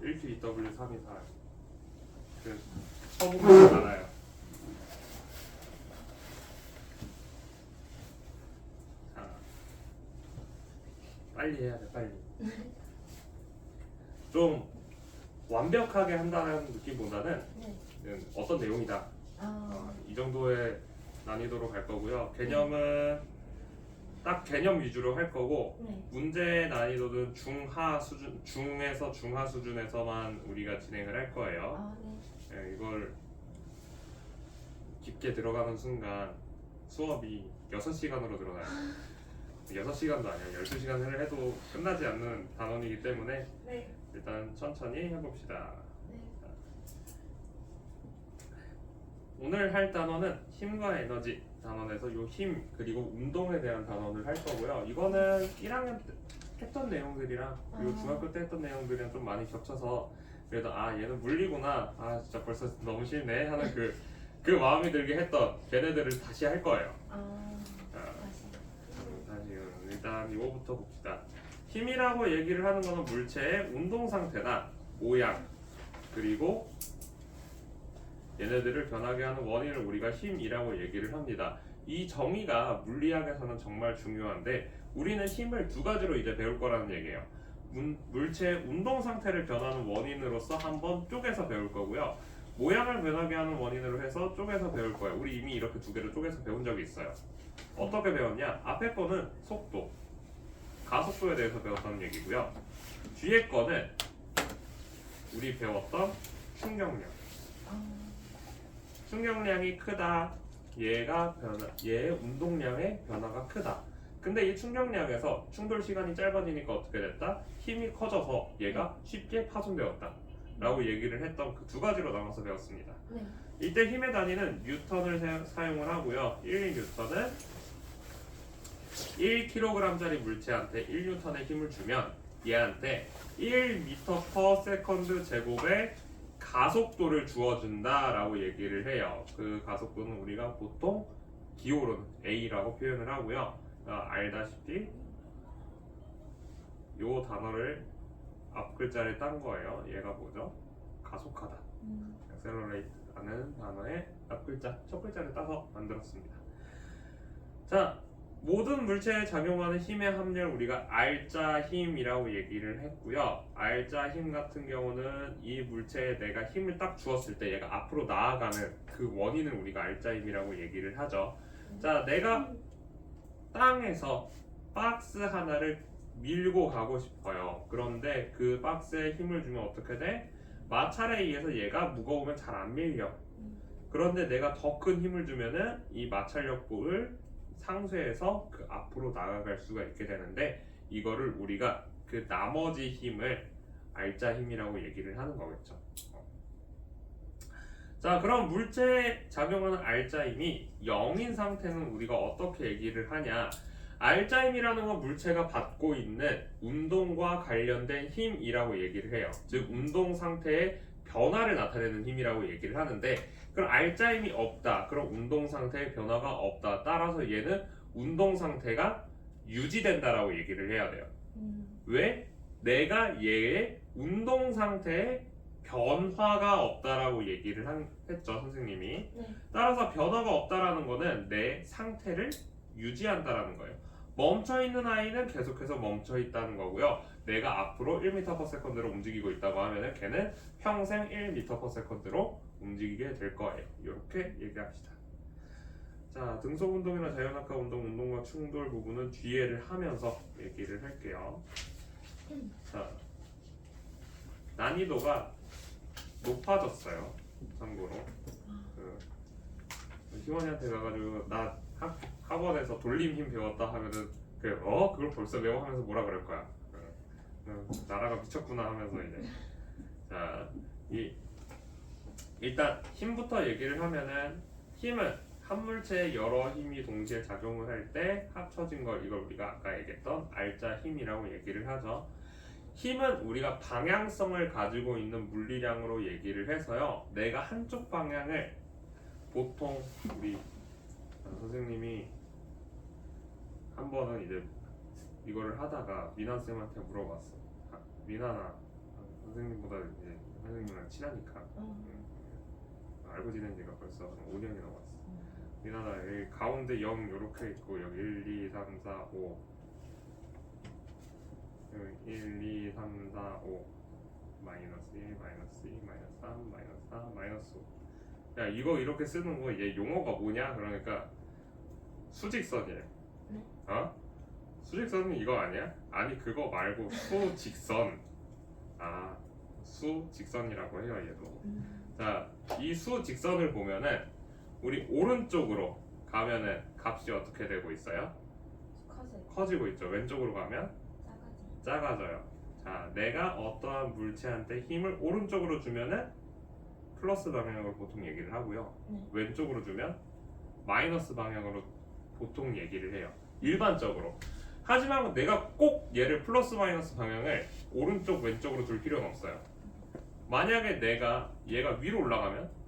1TW324. 그 처분이 많아요. 자, 빨리 해야 돼, 빨리. 좀 완벽하게 한다는 느낌보다는 어떤 내용이다. 이 정도의 난이도로 갈 거고요. 개념은 딱 개념 위주로 할 거고, 문제 난이도는 중하 수준, 중에서 중하 수준에서만 우리가 진행을 할 거예요. 이걸 깊게 들어가는 순간 수업이 6시간으로 늘어나요. 6시간도 아니야. 12시간을 해도 끝나지 않는 단원이기 때문에 일단 천천히 해봅시다. 오늘 할 단원은 힘과 에너지 단원에서 요 힘 그리고 운동에 대한 단원을 할 거고요. 이거는 1학년 때 했던 내용들이랑 요 중학교 때 했던 내용들이랑 좀 많이 겹쳐서 그래도 얘는 물리구나, 진짜 벌써 너무 싫네 하는 그 마음이 들게 했던 걔네들을 다시 할 거예요. 다시 일단 이거부터 봅시다. 힘이라고 얘기를 하는 거는 물체의 운동 상태나 모양 그리고 얘네들을 변하게 하는 원인을 우리가 힘이라고 얘기를 합니다. 이 정의가 물리학에서는 정말 중요한데 우리는 힘을 두 가지로 이제 배울 거라는 얘기예요. 물체의 운동 상태를 변하는 원인으로서 한번 쪼개서 배울 거고요. 모양을 변하게 하는 원인으로 해서 쪼개서 배울 거예요. 우리 이미 이렇게 두 개를 쪼개서 배운 적이 있어요. 어떻게 배웠냐? 앞에 거는 속도, 가속도에 대해서 배웠다는 얘기고요. 뒤에 거는 우리 배웠던 충격량. 충격량이 크다. 얘의 운동량의 변화가 크다. 근데 이 충격량에서 충돌 시간이 짧아지니까 어떻게 됐다? 힘이 커져서 얘가 쉽게 파손되었다. 라고 얘기를 했던 그 두 가지로 나눠서 배웠습니다. 이때 힘의 단위는 뉴턴을 사용을 하고요. 1뉴턴은 1kg짜리 물체한테 1뉴턴의 힘을 주면 얘한테 1m/s 제곱의 가속도를 주어준다 라고 얘기를 해요. 그 가속도는 우리가 보통 기호로는 A라고 표현을 하고요. 알다시피 요 단어를 앞 글자를 딴 거예요. 얘가 뭐죠? 가속하다. accelerate라는 단어의 앞 글자, 첫 글자를 따서 만들었습니다. 자, 모든 물체에 작용하는 힘의 합률 우리가 R자 힘이라고 얘기를 했고요. R자 힘 같은 경우는 이 물체에 내가 힘을 딱 주었을 때 얘가 앞으로 나아가는 그 원인을 우리가 R자 힘이라고 얘기를 하죠. 자, 내가 땅에서 박스 하나를 밀고 가고 싶어요. 그런데 그 박스에 힘을 주면 어떻게 돼? 마찰에 의해서 얘가 무거우면 잘 안 밀려. 그런데 내가 더 큰 힘을 주면은 이 마찰력을 상쇄해서 그 앞으로 나아갈 수가 있게 되는데 이거를 우리가 그 나머지 힘을 R자 힘이라고 얘기를 하는 거겠죠. 자, 그럼 물체에 작용하는 R자 힘이 0인 상태는 우리가 어떻게 얘기를 하냐? R자 힘이라는 건 물체가 받고 있는 운동과 관련된 힘이라고 얘기를 해요. 즉 운동 상태의 변화를 나타내는 힘이라고 얘기를 하는데 그럼 R자 힘이 없다. 그럼 운동 상태의 변화가 없다. 따라서 얘는 운동 상태가 유지된다라고 얘기를 해야 돼요. 왜? 내가 얘의 운동 상태에 변화가 없다라고 얘기를 했죠, 선생님이. 따라서 변화가 없다라는 거는 내 상태를 유지한다라는 거예요. 멈춰있는 아이는 계속해서 멈춰있다는 거고요. 내가 앞으로 1m/s로 움직이고 있다고 하면은 걔는 평생 1m/s로 움직이게 될 거예요. 이렇게 얘기합시다. 자, 등속 운동이나 자연학과 운동과 충돌 부분은 뒤에를 하면서 얘기를 할게요. 자, 난이도가 높아졌어요. 참고로 희원이한테 가가지고 나 학원에서 돌림 힘 배웠다 하면은 그걸 벌써 배워 하면서 뭐라 그럴 거야. 나라가 미쳤구나 하면서 이제 자, 일단 힘부터 얘기를 하면은 힘은 한 물체에 여러 힘이 동시에 작용을 할 때 합쳐진 걸 이걸 우리가 아까 얘기했던 R자 힘이라고 얘기를 하죠. 힘은 우리가 방향성을 가지고 있는 물리량으로 얘기를 해서요. 내가 한쪽 방향을 보통 우리 선생님이 한 번은 이제 이거를 하다가 미나쌤한테 물어봤어. 미나나 선생님보다 이제 선생님이랑 친하니까 알고 지낸 지가 벌써 5년이 넘었어. 우리나라 여기 가운데 0 이렇게 있고 여기 1, 2, 3, 4, 5 여기 1, 2, 3, 4, 5 마이너스 1, 마이너스 2, 마이너스 3, 마이너스 4, 마이너스 5. 야 이거 이렇게 쓰는 거 얘 용어가 뭐냐? 그러니까 수직선이에요. 네. 어? 수직선은 이거 아니야? 아니 그거 말고 수직선. 아 수직선이라고 해요 얘도. 자 이 수직선을 보면은 우리 오른쪽으로 가면은 값이 어떻게 되고 있어요? 커지고 있죠. 왼쪽으로 가면 작아져요. 자, 내가 어떠한 물체한테 힘을 오른쪽으로 주면은 플러스 방향으로 보통 얘기를 하고요. 네. 왼쪽으로 주면 마이너스 방향으로 보통 얘기를 해요. 일반적으로. 하지만 내가 꼭 얘를 플러스 마이너스 방향을 오른쪽 왼쪽으로 둘 필요는 없어요. 만약에 얘가 위로 올라가면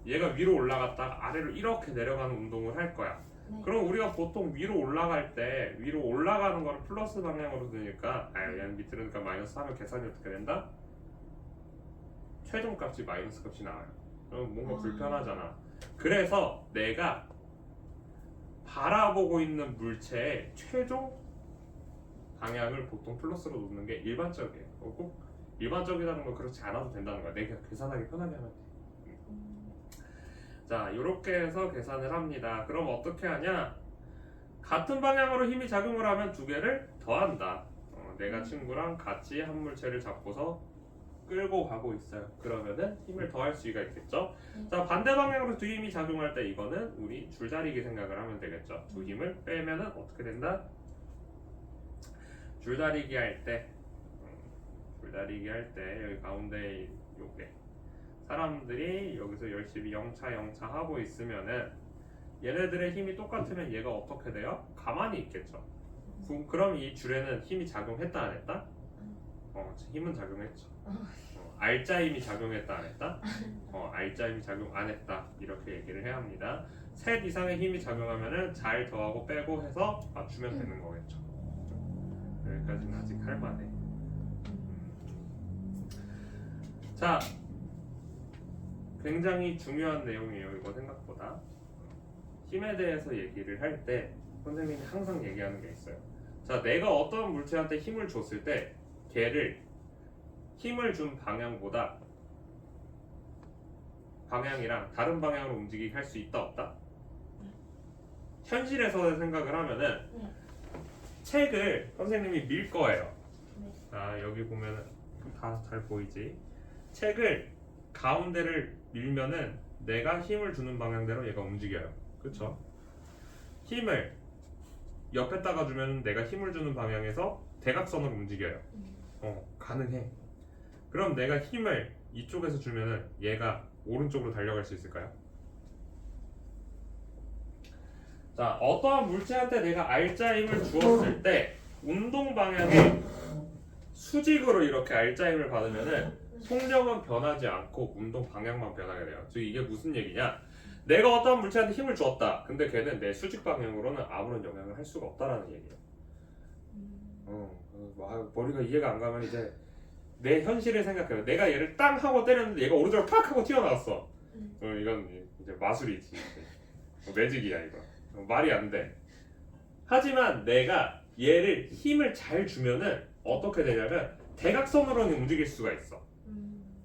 얘가 위로 올라갔다가 아래로 이렇게 내려가는 운동을 할 거야. 네. 그럼 우리가 보통 위로 올라갈 때 위로 올라가는 거를 플러스 방향으로 드니까 얘는 밑으로 니까 마이너스 하면 계산이 어떻게 된다? 최종값이 마이너스 값이 나와요. 그럼 뭔가 불편하잖아. 그래서 내가 바라보고 있는 물체의 최종 방향을 보통 플러스로 놓는 게 일반적이에요. 꼭 일반적이라는 건 그렇지 않아도 된다는 거야. 내가 계산하기 편하게 하면 돼. 자, 이렇게 해서 계산을 합니다. 그럼 어떻게 하냐? 같은 방향으로 힘이 작용을 하면 두 개를 더한다. 내가 친구랑 같이 한 물체를 잡고서 끌고 가고 있어요. 그러면은 힘을 더할 수가 있겠죠? 자, 반대 방향으로 두 힘이 작용할 때 이거는 우리 줄다리기 생각을 하면 되겠죠? 두 힘을 빼면은 어떻게 된다? 줄다리기 할 때 여기 가운데 요게 사람들이 여기서 열심히 영차 하고 있으면은 얘네들의 힘이 똑같으면 얘가 어떻게 돼요? 가만히 있겠죠. 그럼 이 줄에는 힘이 작용했다 안 했다? 힘은 작용했죠. 알짜 힘이 작용했다 안 했다? 알짜 힘이 작용 안 했다. 이렇게 얘기를 해야 합니다. 셋 이상의 힘이 작용하면은 잘 더하고 빼고 해서 맞추면 되는 거겠죠. 여기까지는 아직 할만해. 자, 굉장히 중요한 내용이에요. 이거 생각보다. 힘에 대해서 얘기를 할 때 선생님이 항상 얘기하는 게 있어요. 자, 내가 어떤 물체한테 힘을 줬을 때 걔를 힘을 준 방향보다 방향이랑 다른 방향으로 움직이게 할 수 있다 없다? 현실에서 생각을 하면은 책을 선생님이 밀 거예요. 자, 여기 보면은 다 잘 보이지? 책을 가운데를 밀면은 내가 힘을 주는 방향대로 얘가 움직여요. 그쵸? 힘을 옆에다가 주면 내가 힘을 주는 방향에서 대각선으로 움직여요. 가능해. 그럼 내가 힘을 이쪽에서 주면은 얘가 오른쪽으로 달려갈 수 있을까요? 자, 어떠한 물체한테 내가 알짜 힘을 주었을 때 운동 방향에 수직으로 이렇게 알짜 힘을 받으면은 속력은 변하지 않고 운동 방향만 변하게 돼요. 즉 이게 무슨 얘기냐? 내가 어떤 물체한테 힘을 주었다. 근데 걔는 내 수직 방향으로는 아무런 영향을 할 수가 없다라는 얘기예요. 머리가 이해가 안 가면 이제 내 현실을 생각해요. 내가 얘를 땅 하고 때렸는데 얘가 오른쪽으로 팍 하고 튀어나왔어. 이건 이제 마술이지. 매직이야 이거. 말이 안 돼. 하지만 내가 얘를 힘을 잘 주면은 어떻게 되냐면 대각선으로는 움직일 수가 있어.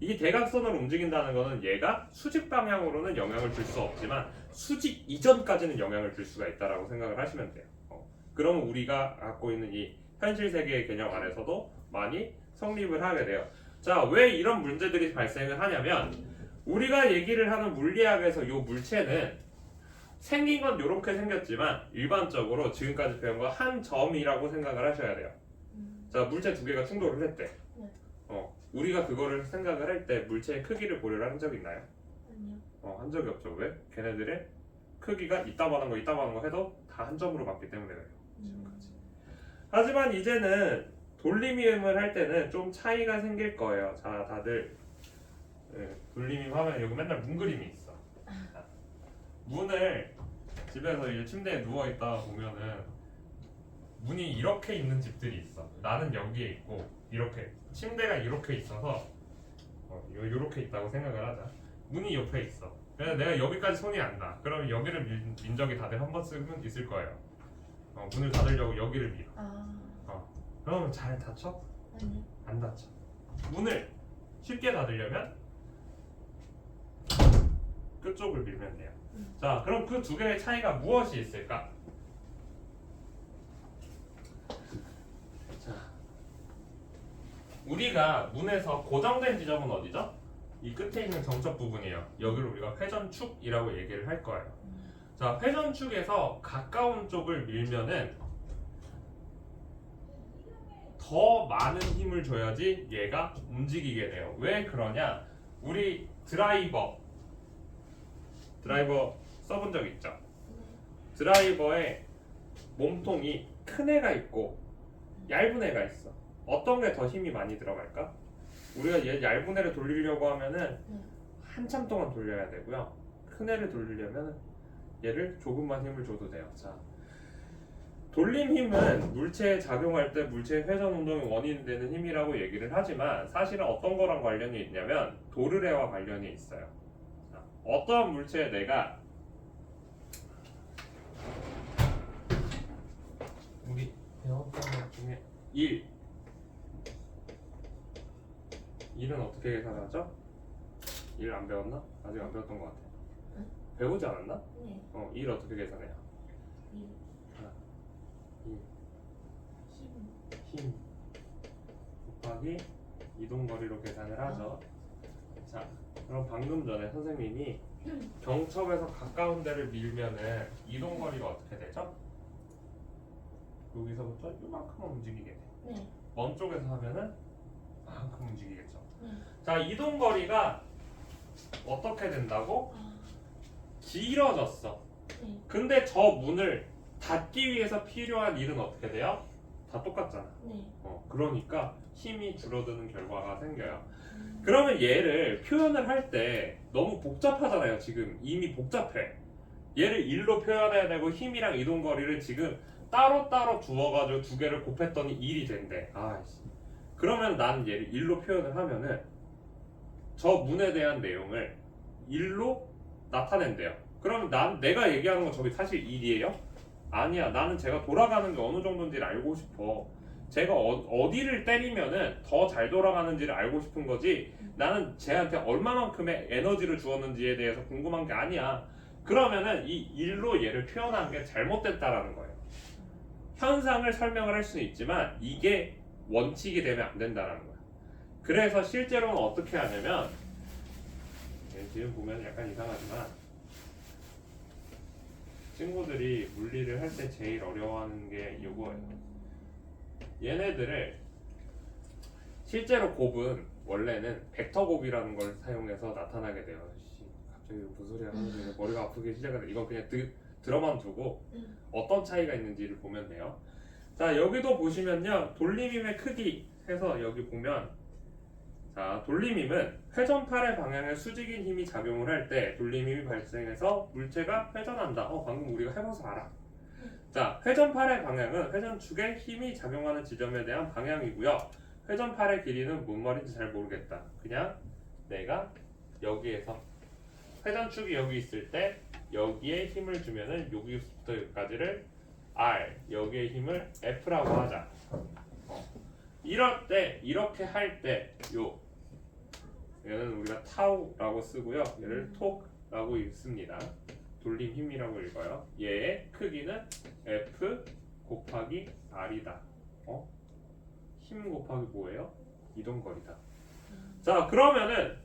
이 대각선으로 움직인다는 거는 얘가 수직 방향으로는 영향을 줄 수 없지만 수직 이전까지는 영향을 줄 수가 있다라고 생각을 하시면 돼요. 그러면 우리가 갖고 있는 이 현실 세계의 개념 안에서도 많이 성립을 하게 돼요. 자, 왜 이런 문제들이 발생을 하냐면 우리가 얘기를 하는 물리학에서 이 물체는 생긴 건 이렇게 생겼지만 일반적으로 지금까지 배운 거 한 점이라고 생각을 하셔야 돼요. 자, 물체 두 개가 충돌을 했대. 우리가 그거를 생각을 할 때 물체의 크기를 고려를 한 적 있나요? 아니요. 한 적이 없죠. 왜? 걔네들의 크기가 이따만한 거 해도 다 한 점으로 봤기 때문에 그래요. 지금까지. 하지만 이제는 돌림임을 할 때는 좀 차이가 생길 거예요. 자, 다들 돌림임 하면 여기 맨날 문 그림이 있어. 문을 집에서 이제 침대에 누워 있다 보면은 문이 이렇게 있는 집들이 있어. 나는 여기에 있고 이렇게 침대가 이렇게 있어서 이렇게 있다고 생각을 하자. 문이 옆에 있어. 그래서 내가 여기까지 손이 안 나. 그럼 여기를 민 적이 다들 한 번씩은 있을 거예요. 문을 닫으려고 여기를 밀어. 그러면 잘 닫혀? 아니요. 안 닫혀. 문을 쉽게 닫으려면 끝쪽을 밀면 돼요. 자, 그럼 그 두 개의 차이가 무엇이 있을까? 자, 우리가 문에서 고정된 지점은 어디죠? 이 끝에 있는 정적 부분이에요. 여기를 우리가 회전축이라고 얘기를 할 거예요. 자, 회전축에서 가까운 쪽을 밀면은 더 많은 힘을 줘야지 얘가 움직이게 돼요. 왜 그러냐? 우리 드라이버 써본 적 있죠? 드라이버의 몸통이 큰 애가 있고 얇은 애가 있어. 어떤 게 더 힘이 많이 들어갈까? 우리가 얘 얇은 애를 돌리려고 하면은 한참 동안 돌려야 되고요. 큰 애를 돌리려면 얘를 조금만 힘을 줘도 돼요. 자, 돌림 힘은 물체에 작용할 때 물체의 회전 운동의 원인이 되는 힘이라고 얘기를 하지만 사실은 어떤 거랑 관련이 있냐면 도르래와 관련이 있어요. 자, 어떠한 물체에 내가 우리 배웠던 것 중에 1은 어떻게 계산하죠? 1 안 배웠나? 아직 안 배웠던 것 같아. 응? 배우지 않았나? 네. 1 어떻게 계산해요? 1. 힘 곱하기 이동거리로 계산을 하죠. 자, 그럼 방금 전에 선생님이 경첩에서 가까운 데를 밀면은 이동거리가 어떻게 되죠? 여기서부터 이만큼 움직이게 돼. 네. 먼 쪽에서 하면은 이만큼 움직이겠죠. 네. 자, 이동거리가 어떻게 된다고? 길어졌어. 네. 근데 저 문을 닫기 위해서 필요한 일은 어떻게 돼요? 다 똑같잖아. 네. 그러니까 힘이 줄어드는 결과가 생겨요. 그러면 얘를 표현을 할 때 너무 복잡하잖아요. 지금 이미 복잡해. 얘를 1로 표현해야 되고 힘이랑 이동거리를 지금 따로따로 두어가지고 두 개를 곱했더니 1이 된대. 아이씨. 그러면 난 얘를 1로 표현을 하면은 저 문에 대한 내용을 1로 나타낸대요. 그러면 내가 얘기하는 건 저게 사실 1이에요? 아니야. 나는 제가 돌아가는 게 어느 정도인지를 알고 싶어. 제가 어디를 때리면은 더 잘 돌아가는지를 알고 싶은 거지. 나는 쟤한테 얼마만큼의 에너지를 주었는지에 대해서 궁금한 게 아니야. 그러면은 이 1로 얘를 표현한 게 잘못됐다라는 거예요. 현상을 설명을 할 수는 있지만 이게 원칙이 되면 안 된다라는 거야. 그래서 실제로는 어떻게 하냐면 지금 보면 약간 이상하지만 친구들이 물리를 할 때 제일 어려워하는 게 이거예요. 얘네들을 실제로 곱은 원래는 벡터 곱이라는 걸 사용해서 나타나게 돼요. 갑자기 무슨 소리 하는지 머리가 아프게 시작하네. 이건 그냥 들어만 두고 어떤 차이가 있는지를 보면 돼요. 자, 여기도 보시면요. 돌림힘의 크기 해서 여기 보면 자, 돌림힘은 회전팔의 방향에 수직인 힘이 작용을 할 때 돌림힘이 발생해서 물체가 회전한다. 방금 우리가 해봐서 알아. 자, 회전팔의 방향은 회전축에 힘이 작용하는 지점에 대한 방향이고요. 회전팔의 길이는 뭔 말인지 잘 모르겠다. 그냥 내가 여기에서 회전축이 여기 있을 때 여기에 힘을 주면은 여기부터 여기까지를 R, 여기에 힘을 F라고 하자. 이럴 때, 이렇게 할 때 얘는 우리가 타우라고 쓰고요. 얘를 톡라고 읽습니다. 돌림 힘이라고 읽어요. 얘의 크기는 F 곱하기 R이다. 힘 곱하기 뭐예요? 이동거리다. 자, 그러면은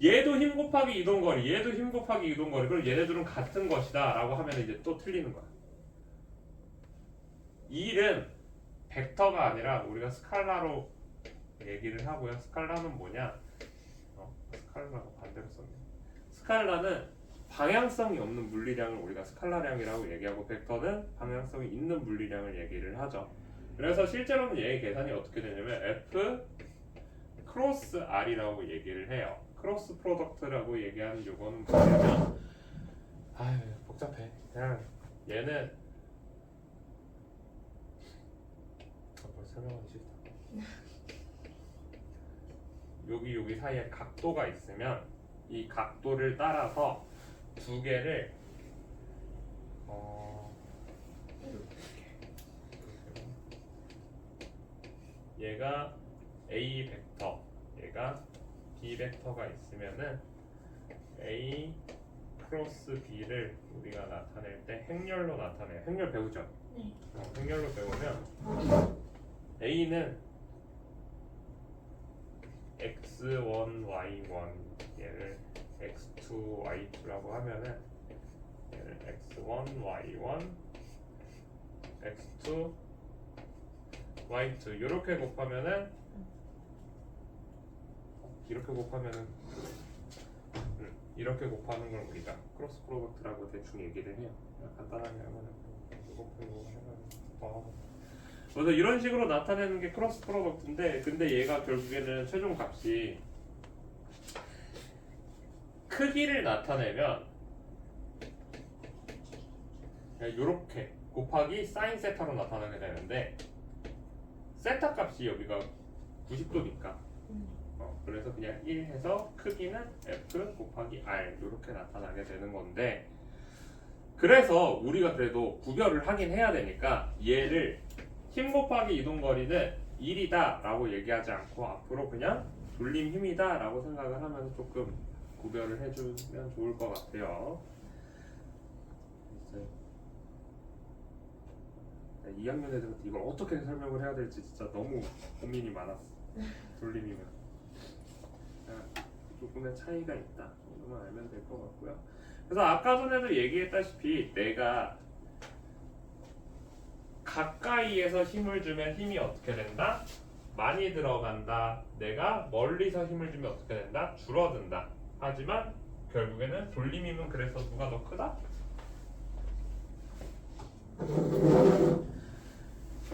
얘도 힘 곱하기 이동거리, 얘도 힘 곱하기 이동거리. 그럼 얘네들은 같은 것이다 라고 하면 이제 또 틀리는 거야. 1은 벡터가 아니라 우리가 스칼라로 얘기를 하고요. 스칼라는 뭐냐? 스칼라가 반대로 썼네. 스칼라는 방향성이 없는 물리량을 우리가 스칼라량이라고 얘기하고 벡터는 방향성이 있는 물리량을 얘기를 하죠. 그래서 실제로는 얘의 계산이 어떻게 되냐면 F 크로스 R이라고 얘기를 해요. 크로스 프로덕트라고 얘기하는 요거는 뭐냐면 복잡해. 그냥 얘는 설명하기 싫다. 여기 사이에 각도가 있으면 이 각도를 따라서 두 개를 얘가 A 벡터, 얘가 B 벡터가 있으면은 A 크로스 B를 우리가 나타낼 때 행렬로 나타내요. 행렬 배우죠? 네. 행렬로 배우면 A는 x1, y1 얘를 x2, y2라고 하면은 얘를 x1, y1, x2, y2 이렇게 곱하면은 이렇게 곱하는 걸 우리가 크로스 프로덕트라고 대충 얘기를 해요. 간단하게 하면은 이거 빼고 해가지고 그래서 이런 식으로 나타내는 게 크로스 프로덕트인데, 근데 얘가 결국에는 최종 값이 크기를 나타내면 이렇게 곱하기 사인 세타로 나타나게 되는데, 세타 값이 여기가 90도니까 그래서 그냥 1 해서 크기는 F 곱하기 R 이렇게 나타나게 되는 건데, 그래서 우리가 그래도 구별을 하긴 해야 되니까 얘를 힘 곱하기 이동거리는 1이다 라고 얘기하지 않고 앞으로 그냥 돌림 힘이다 라고 생각을 하면서 조금 구별을 해주면 좋을 것 같아요. 2학년 애들한테 이걸 어떻게 설명을 해야 될지 진짜 너무 고민이 많았어. 돌림이면 조금의 차이가 있다 정도만 알면 될 것 같고요. 그래서 아까 전에도 얘기했다시피 내가 가까이에서 힘을 주면 힘이 어떻게 된다? 많이 들어간다. 내가 멀리서 힘을 주면 어떻게 된다? 줄어든다. 하지만 결국에는 돌림힘은 그래서 누가 더 크다?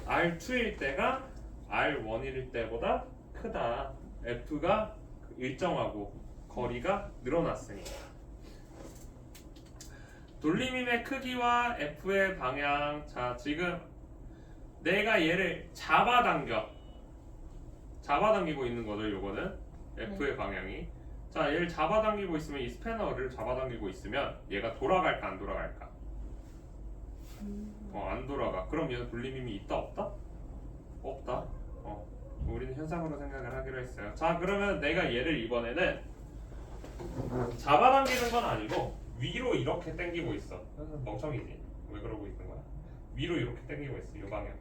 R2일 때가 R1일 때보다 크다. F가 일정하고 거리가 늘어났으니까. 돌림힘의 크기와 F의 방향. 자, 지금 내가 얘를 잡아당기고 있는 거죠. 요거는 F의 방향이. 자, 얘를 잡아당기고 있으면, 이 스패너를 잡아당기고 있으면 얘가 돌아갈까 안 돌아갈까? 안 돌아가. 그럼 얘는 돌림힘이 있다 없다? 없다. 우리는 현상으로 생각을 하기로 했어요. 자, 그러면 내가 얘를 이번에는 잡아당기는 건 아니고 위로 이렇게 당기고 있어. 멍청이지. 왜 그러고 있는 거야? 위로 이렇게 당기고 있어. 이 방향.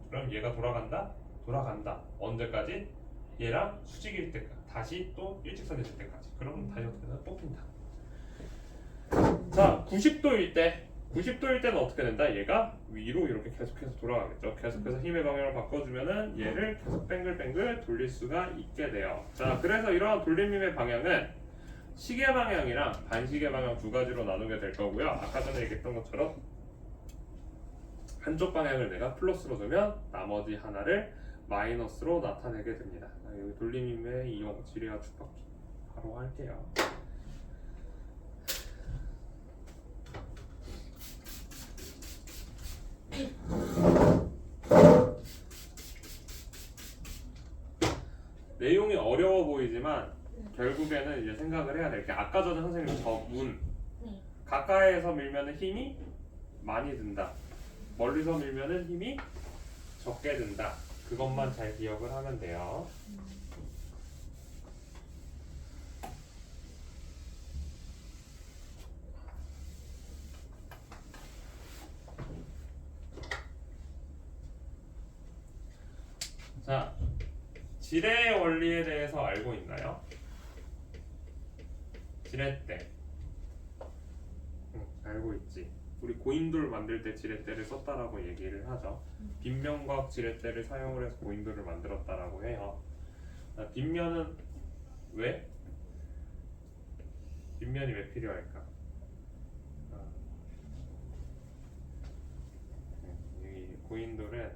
그럼 얘가 돌아간다? 돌아간다. 언제까지? 얘랑 수직일 때까지. 다시 또 일직선이 될 때까지. 그러면 다시 어떻게 되나? 뽑힌다. 자, 90도일 때는 어떻게 된다? 얘가 위로 이렇게 계속해서 돌아가겠죠. 계속해서 힘의 방향을 바꿔주면은 얘를 계속 뱅글뱅글 돌릴 수가 있게 돼요. 자, 그래서 이러한 돌림힘의 방향은 시계 방향이랑 반시계 방향 두 가지로 나누게 될 거고요. 아까 전에 얘기했던 것처럼 한쪽 방향을 내가 플러스로 두면 나머지 하나를 마이너스로 나타내게 됩니다. 여기 돌림힘의 이용 지리와 축박 바로 할게요. 내용이 어려워 보이지만 결국에는 이제 생각을 해야 될 게, 아까 전에 선생님 저 문 가까이에서 밀면은 힘이 많이 든다, 멀리서 밀면은 힘이 적게 든다. 그것만 잘 기억을 하면 돼요. 자, 지뢰의 원리에 대해서 알고 있나요? 지렛대. 알고 있지. 우리 고인돌 만들 때 지렛대를 썼다라고 얘기를 하죠. 빗면각 지렛대를 사용을 해서 고인돌을 만들었다라고 해요. 빗면은 왜? 빗면이 왜 필요할까? 이 고인돌은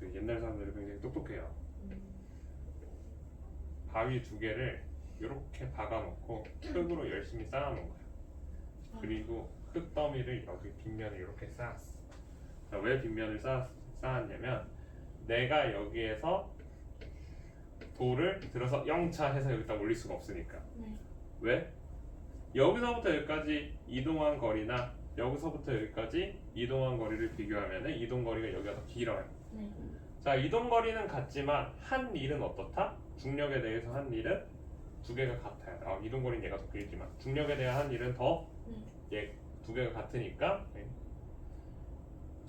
그 옛날 사람들이 굉장히 똑똑해요. 바위 두 개를 이렇게 박아놓고 흙으로 열심히 쌓아놓은 거예요. 그리고 흙더미를 여기 빗면을 이렇게 쌓았어. 자, 왜 빗면을 쌓았냐면 내가 여기에서 돌을 들어서 0차 해서 여기다 올릴 수가 없으니까. 네. 왜? 여기서부터 여기까지 이동한 거리나 여기서부터 여기까지 이동한 거리를 비교하면 이동 거리가 여기가 더 길어요. 네. 자, 이동 거리는 같지만 한 일은 어떻다? 중력에 대해서 한 일은 두 개가 같아요. 이동 거리는 얘가 더 길지만 중력에 대한 한 일은 더 얘 두 개가 같으니까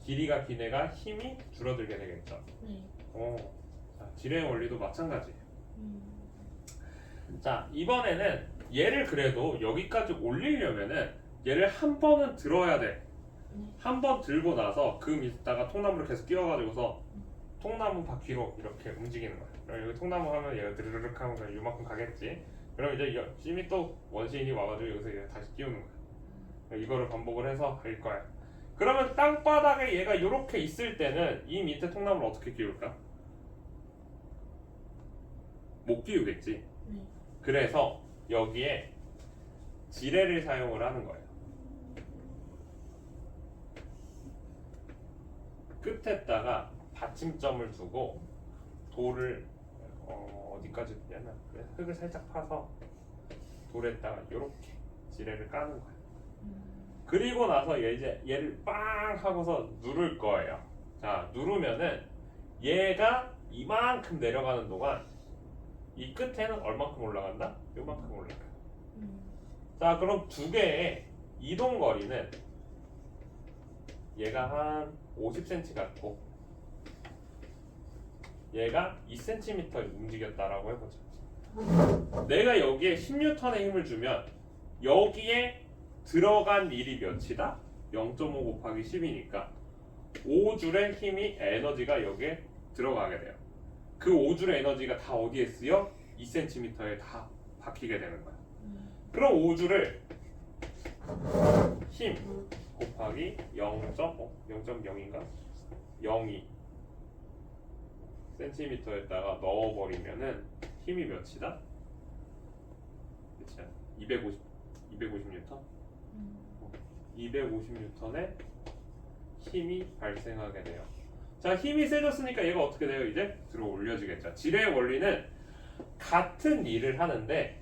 길이가 긴 애가 힘이 줄어들게 되겠죠. 네. 자, 질의 원리도 마찬가지예요. 음. 자, 이번에는 얘를 그래도 여기까지 올리려면은 얘를 한 번은 들어야 돼. 한 번 들고 나서 그 밑에다가 통나무를 계속 끼워가지고서 통나무 바퀴로 이렇게 움직이는 거야. 그럼 여기 통나무 하면 얘가 드르륵 하면 그냥 요만큼 가겠지. 그럼 이제 찜이 또 원시인이 와가지고 여기서 얘 다시 끼우는 거야. 이거를 반복을 해서 할 거야. 그러면 땅바닥에 얘가 이렇게 있을 때는 이 밑에 통나무를 어떻게 끼울까? 못 끼우겠지. 네. 그래서 여기에 지뢰를 사용을 하는 거예요. 끝에다가 받침점을 두고 돌을 어디까지 두냐면 흙을 살짝 파서 돌에다가 이렇게 지뢰를 까는 거예요. 그리고 나서 이제 얘를 빵 하고서 누를 거예요. 자, 누르면은 얘가 이만큼 내려가는 동안 이 끝에는 얼만큼 올라간다? 요만큼 올라가요. 자, 그럼 두 개의 이동 거리는 얘가 한 50cm 같고 얘가 2cm 움직였다라고 해보자. 내가 여기에 10N의 힘을 주면 여기에 들어간 일이 몇이다? 0.5 곱하기 10이니까 5줄의 힘이 에너지가 여기에 들어가게 돼요. 그 5줄의 에너지가 다 어디에 쓰여? 2cm에 다 박히게 되는 거야. 그럼 5줄을 힘 곱하기 0.0인가? 02 cm에다가 넣어버리면은 힘이 몇이다? 그치? 250N? 250N의 힘이 발생하게 돼요. 자, 힘이 세졌으니까 얘가 어떻게 돼요? 이제 들어 올려지겠죠. 지뢰의 원리는 같은 일을 하는데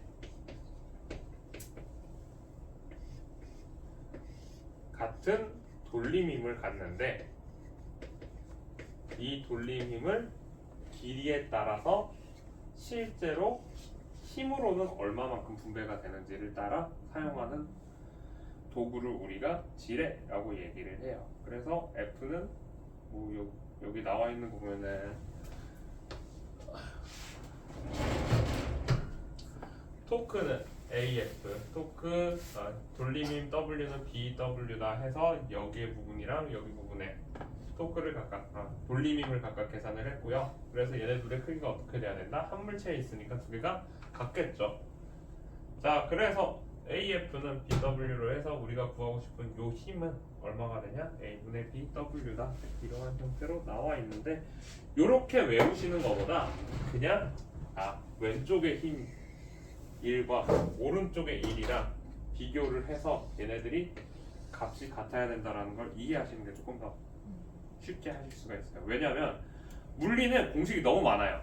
같은 돌림힘을 갖는데 이 돌림힘을 길이에 따라서 실제로 힘으로는 얼마만큼 분배가 되는지를 따라 사용하는 도구를 우리가 지뢰라고 얘기를 해요. 그래서 F는 뭐 여기 나와 있는 거 보면은 토크는 AF, 토크 돌림힘 W는 BW다 해서 여기 부분이랑 여기 부분에 토크를 각각 돌림힘을 각각 계산을 했고요. 그래서 얘네 둘의 크기가 어떻게 돼야 된다? 한 물체에 있으니까 두 개가 같겠죠. 자, 그래서 AF는 BW로 해서 우리가 구하고 싶은 요 힘은 얼마가 되냐? A분의 BW다. 이러한 형태로 나와 있는데 요렇게 외우시는 것보다 그냥 왼쪽의 힘 1과 오른쪽의 1이랑 비교를 해서 얘네들이 값이 같아야 된다는 걸 이해하시는 게 조금 더 쉽게 하실 수가 있어요. 왜냐하면 물리는 공식이 너무 많아요.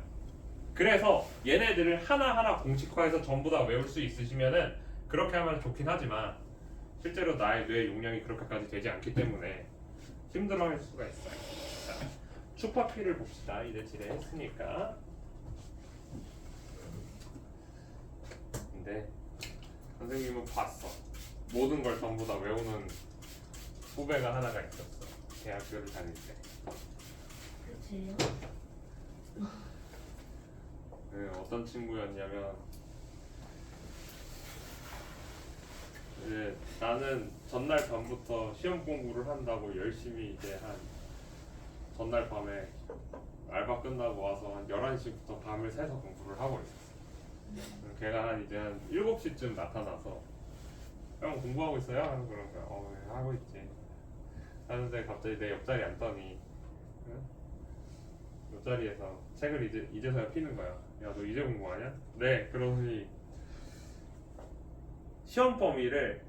그래서 얘네들을 하나하나 공식화해서 전부 다 외울 수 있으시면은 그렇게 하면 좋긴 하지만 실제로 나의 뇌 용량이 그렇게까지 되지 않기 때문에 힘들어할 수가 있어요. 자, 축파피를 봅시다. 이제 지뢰했으니까. 근데 선생님은 봤어. 모든 걸 전부 다 외우는 후배가 하나가 있었어. 대학교를 다닐 때. 그치요? 네, 어떤 친구였냐면 이제 나는 전날 밤부터 시험 공부를 한다고 열심히 이제 한 전날 밤에 알바 끝나고 와서 한 11시부터 밤을 새서 공부를 하고 있었어. 걔가 한 7시쯤 나타나서 형 공부하고 있어요? 하는 그런 거야. 네, 하고 있지. 하는데 갑자기 내 옆자리 앉더니 옆자리에서 책을 이제서야 피는 거야. 야, 너 이제 공부하냐? 네. 그러더니 시험 범위를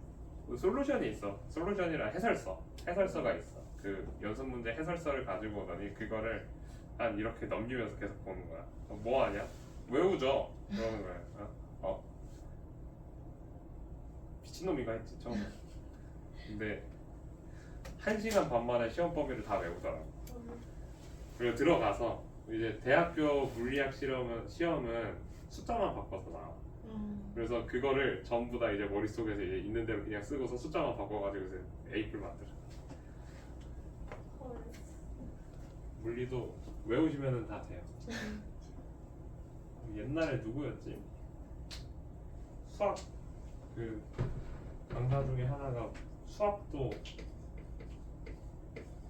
솔루션이 있어. 솔루션이랑 해설서가 있어. 그 연습 문제 해설서를 가지고 오더니 그거를 한 이렇게 넘기면서 계속 보는 거야. 뭐 하냐? 외우죠. 그러는 거야. 미친놈인가 했지 처음에. 근데 1시간 반 만에 시험 범위를 다 외우더라고. 그리고 들어가서 이제 대학교 물리학 시험은 숫자만 바꿔서 나와. 그래서 그거를 전부 다 이제 머릿속에서 이제 있는 대로 그냥 쓰고서 숫자만 바꿔가지고 이제 A풀 만들어. 물리도 외우시면은 다 돼요. 옛날에 누구였지? 수학 그 강사 중에 하나가 수학도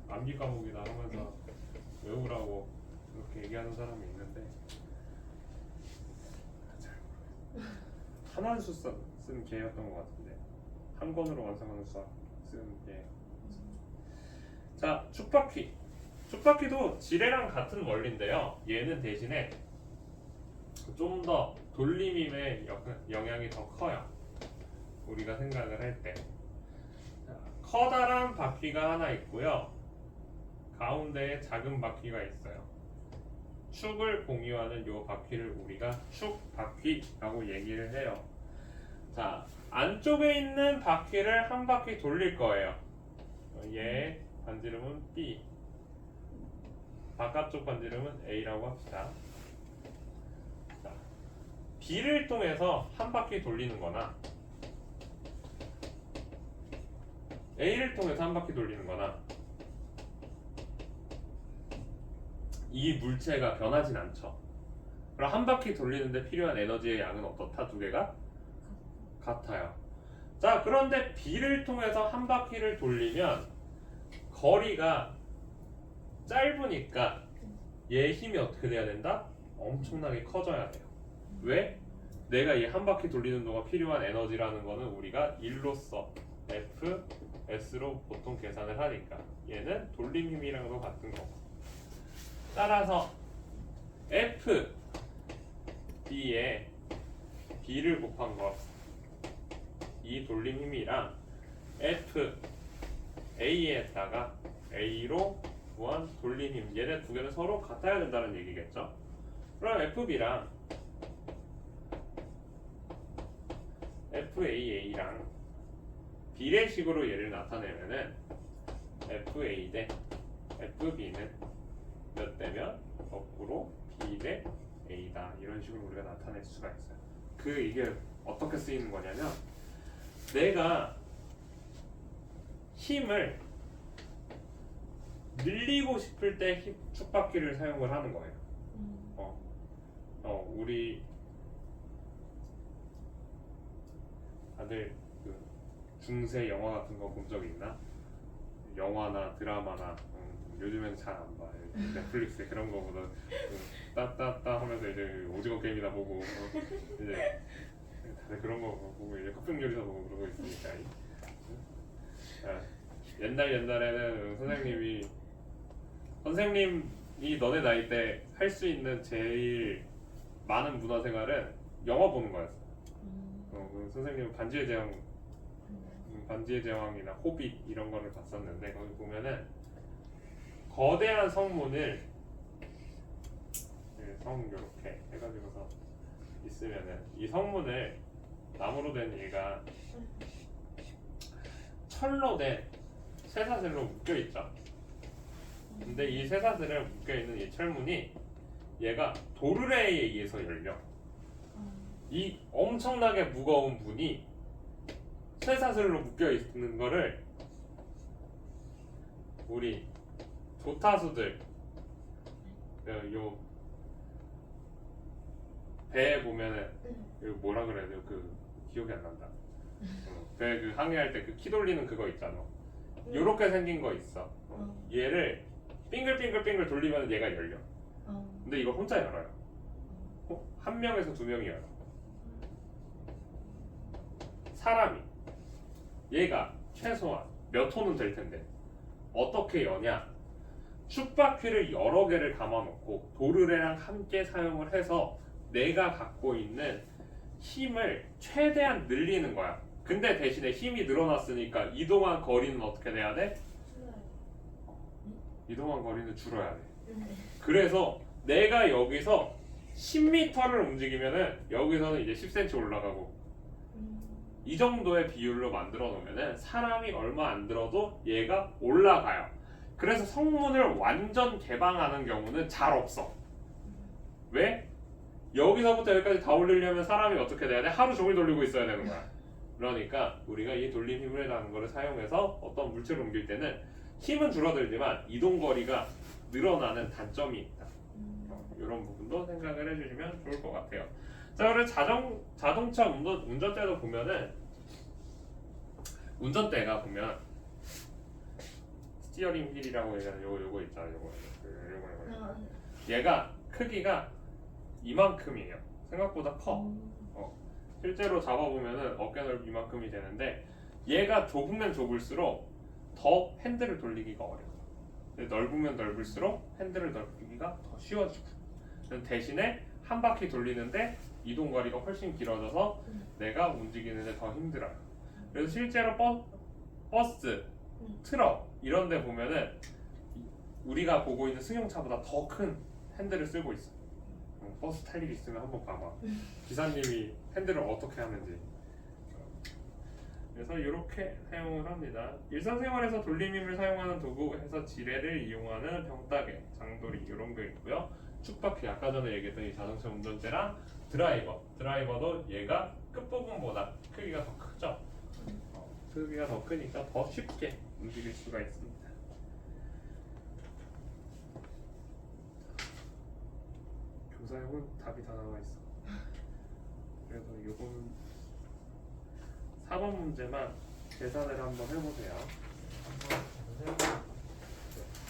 암기 과목이다 하면서 외우라고 그렇게 얘기하는 사람이 있는데 한한수 쓴 개였던 것 같은데 한 권으로 완성하는 수학 쓴 개. 자, 축바퀴. 축바퀴도 지뢰랑 같은 원리인데요. 얘는 대신에 좀 더 돌림힘의 영향이 더 커요. 우리가 생각을 할 때. 커다란 바퀴가 하나 있고요. 가운데에 작은 바퀴가 있어요. 축을 공유하는 이 바퀴를 우리가 축바퀴라고 얘기를 해요. 자, 안쪽에 있는 바퀴를 한 바퀴 돌릴 거예요. 얘 반지름은 B, 바깥쪽 반지름은 A라고 합시다. 자, B를 통해서 한 바퀴 돌리는 거나 A를 통해서 한 바퀴 돌리는 거나 이 물체가 변하진 않죠. 그럼 한 바퀴 돌리는데 필요한 에너지의 양은 어떻다? 두 개가 같아요. 자, 그런데 B를 통해서 한 바퀴를 돌리면 거리가 짧으니까 얘의 힘이 어떻게 돼야 된다? 엄청나게 커져야 돼요. 왜? 내가 이 한 바퀴 돌리는 동안 필요한 에너지라는 거는 우리가 1로써 F, S로 보통 계산을 하니까 얘는 돌림 힘이랑도 같은 거고. 따라서 F, B에 B를 곱한 것, 이 돌림 힘이랑 F, A에다가 A로 구한 돌림 힘, 얘네 두 개는 서로 같아야 된다는 얘기겠죠. 그럼 FB랑 FAA랑 비례식으로 얘를 나타내면은 FA 대 FB는 몇 대면 거꾸로 B 대 A다, 이런 식으로 우리가 나타낼 수가 있어요. 이게 어떻게 쓰이는 거냐면 내가 힘을 늘리고 싶을 때 축바퀴를 사용을 하는 거예요. 우리 다들 그 중세 영화 같은 거 본 적 있나? 영화나 드라마나 요즘엔 잘 안 봐. 넷플릭스에 그런 거보다 따따따 하면서 이제 오징어 게임이나 보고 이제 다들 그런 거 보고 이제 컵병 요리사 보고 그러고 있으니까. 옛날에는 선생님이 너네 나이 때 할 수 있는 제일 많은 문화생활은 영화 보는 거였어. 선생님은 반지의 제왕이나 호빗 이런 거를 봤었는데 거기 보면은 거대한 성문을 성 이렇게 해가지고서 있으면은 이 성문을 나무로 된 얘가 철로 된 쇠사슬로 묶여 있죠. 근데 이 쇠사슬에 묶여 있는 이 철문이 얘가 도르래에 의해서 열려. 이 엄청나게 무거운 문이 쇠사슬로 묶여 있는 거를 우리 조타수들 요 배에 보면은 뭐라 그래야 돼요? 기억이 안 난다. 배 항해할 때 키 돌리는 그거 있잖아. 요렇게 생긴 거 있어. 얘를 빙글빙글 돌리면 얘가 열려. 근데 이거 혼자 열어요. 한 명에서 두 명이 열어. 사람이 얘가 최소한 몇 톤은 될 텐데 어떻게 여냐? 축바퀴를 여러 개를 감아놓고 도르래랑 함께 사용을 해서 내가 갖고 있는 힘을 최대한 늘리는 거야. 근데 대신에 힘이 늘어났으니까 이동한 거리는 어떻게 돼야 돼? 이동한 거리는 줄어야 돼. 네. 그래서 내가 여기서 10m를 움직이면은 여기서는 이제 10cm 올라가고 이 정도의 비율로 만들어 놓으면은 사람이 얼마 안 들어도 얘가 올라가요. 그래서 성문을 완전 개방하는 경우는 잘 없어. 왜? 여기서부터 여기까지 다 올리려면 사람이 어떻게 돼야 돼? 하루 종일 돌리고 있어야 되는 거야. 그러니까 우리가 이 돌림 힘이라는 거를 사용해서 어떤 물체를 옮길 때는 힘은 줄어들지만 이동 거리가 늘어나는 단점이 있다. 이런 부분도 생각을 해주시면 좋을 것 같아요. 자, 그리고 자동차 운전대도 보면은 운전대가 보면 스티어링 휠이라고 얘기하는 요거 있잖아요. 요거. 얘가 크기가 이만큼이에요. 생각보다 커. 실제로 잡아보면은 어깨 넓이 이만큼이 되는데 얘가 좁으면 좁을수록 더 핸들을 돌리기가 어려워. 넓으면 넓을수록 핸들을 넓히기가 더 쉬워지고 대신에 한 바퀴 돌리는데 이동 거리가 훨씬 길어져서 내가 움직이는데 더 힘들어요. 그래서 실제로 버스, 트럭 이런 데 보면은 우리가 보고 있는 승용차보다 더 큰 핸들을 쓰고 있어. 버스 탈 일 있으면 한번 봐봐. 기사님이 핸들을 어떻게 하는지. 그래서 이렇게 사용을 합니다. 일상생활에서 돌림힘을 사용하는 도구에서 지뢰를 이용하는 병따개, 장돌이 이런 게 있고요. 축바퀴 아까 전에 얘기했던 이 자동차 운전대랑 드라이버도 얘가 끝부분보다 크기가 더 크죠. 크기가 더 크니까 더 쉽게 움직일 수가 있습니다. 교사형은 답이 다 나와 있어. 그래서 요거는 4번 문제만 계산을 한번 해보세요.